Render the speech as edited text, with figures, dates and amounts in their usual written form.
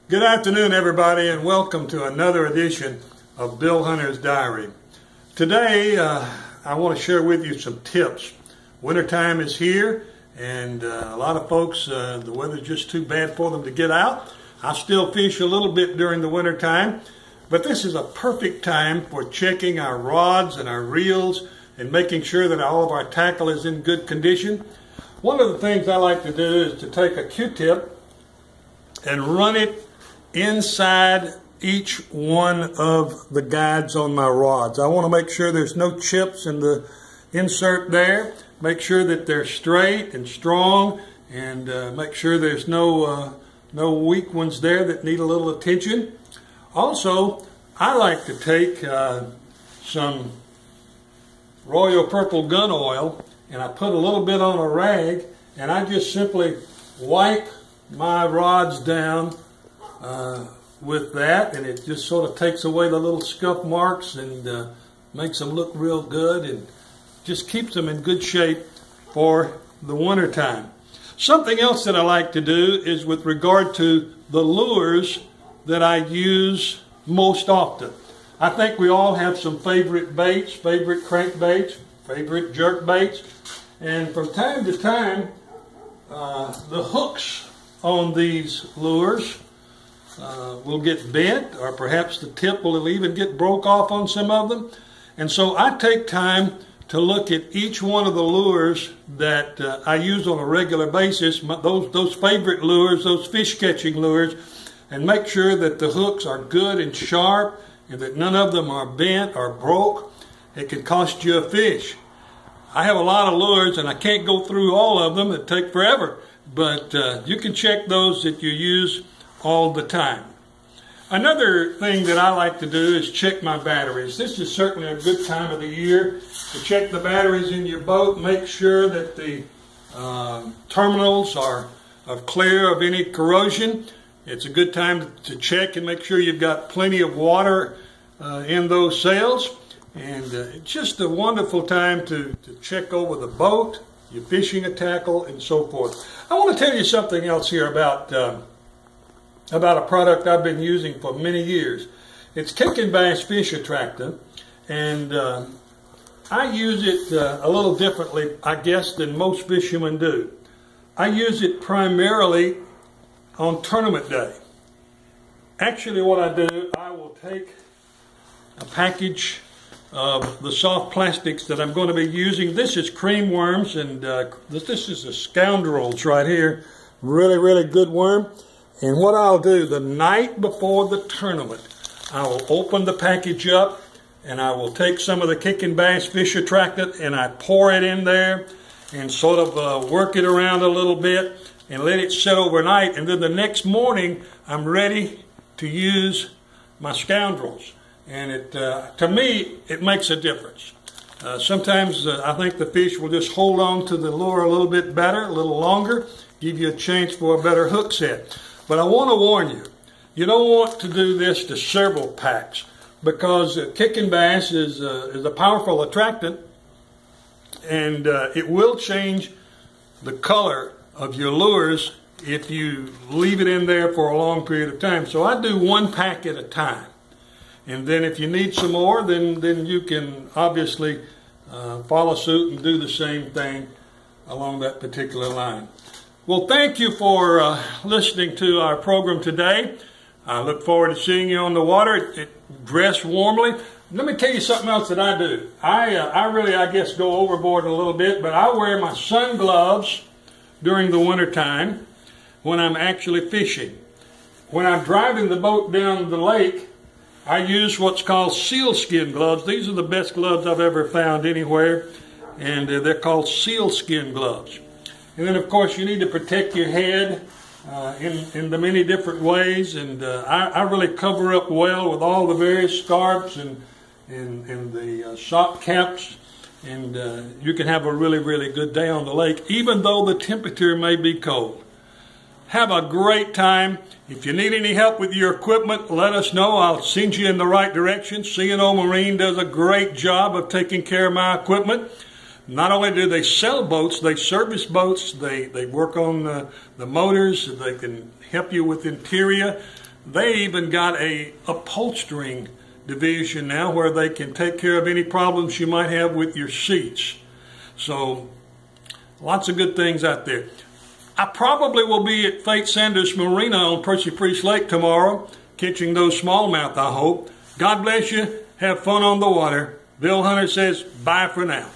Good afternoon, everybody, and welcome to another edition of Bill Hunter's Diary. Today, I want to share with you some tips. Wintertime is here, and a lot of folks, the weather's just too bad for them to get out. I still fish a little bit during the wintertime, but this is a perfect time for checking our rods and our reels and making sure that all of our tackle is in good condition. One of the things I like to do is to take a Q-tip and run it inside each one of the guides on my rods. I want to make sure there's no chips in the insert there. Make sure that they're straight and strong, and make sure there's no weak ones there that need a little attention. Also, I like to take some Royal Purple gun oil, and I put a little bit on a rag, and I just simply wipe my rods down with that, and it just sort of takes away the little scuff marks and makes them look real good and just keeps them in good shape for the winter time. Something else that I like to do is with regard to the lures that I use most often. I think we all have some favorite baits, favorite crankbaits, favorite jerk baits, and from time to time the hooks on these lures will get bent, or perhaps the tip will even get broke off on some of them. And so I take time to look at each one of the lures that I use on a regular basis, those favorite lures, those fish catching lures, and make sure that the hooks are good and sharp and that none of them are bent or broke. It can cost you a fish. I have a lot of lures and I can't go through all of them. It'd take forever. But you can check those that you use all the time. Another thing that I like to do is check my batteries. This is certainly a good time of the year to check the batteries in your boat. Make sure that the terminals are clear of any corrosion. It's a good time to check and make sure you've got plenty of water in those sails. And it's just a wonderful time to check over the boat, your fishing tackle, and so forth. I want to tell you something else here about a product I've been using for many years. It's Kickin' Bass Fish Attractant, and I use it a little differently, I guess, than most fishermen do. I use it primarily on tournament day. Actually, what I do, I will take a package of the soft plastics that I'm going to be using. This is cream worms, and this is a Scoundrels right here. Really, really good worm. And what I'll do, the night before the tournament, I will open the package up and I will take some of the Kickin' Bass Fish Attractant and I pour it in there and sort of work it around a little bit and let it sit overnight. And then the next morning, I'm ready to use my Scoundrels. And it, to me, it makes a difference. Sometimes I think the fish will just hold on to the lure a little bit better, a little longer, give you a chance for a better hook set. But I want to warn you, you don't want to do this to several packs, because Kickin' Bass is a powerful attractant, and it will change the color of your lures if you leave it in there for a long period of time. So I do one pack at a time. And then if you need some more, then you can obviously follow suit and do the same thing along that particular line. Well, thank you for listening to our program today. I look forward to seeing you on the water. Dress warmly. Let me tell you something else that I do. I really, I guess, go overboard a little bit, but I wear my sun gloves during the winter time when I'm actually fishing. When I'm driving the boat down the lake, I use what's called sealskin gloves. These are the best gloves I've ever found anywhere, and they're called sealskin gloves. And then, of course, you need to protect your head in the many different ways. And I really cover up well with all the various scarps and the sock caps. And you can have a really, really good day on the lake, even though the temperature may be cold. Have a great time. If you need any help with your equipment, let us know. I'll send you in the right direction. C&O Marine does a great job of taking care of my equipment. Not only do they sell boats, they service boats. They work on the motors. They can help you with interior. They even got a upholstering division now where they can take care of any problems you might have with your seats. So lots of good things out there. I probably will be at Fate Sanders Marina on Percy Priest Lake tomorrow, catching those smallmouth, I hope. God bless you. Have fun on the water. Bill Hunter says bye for now.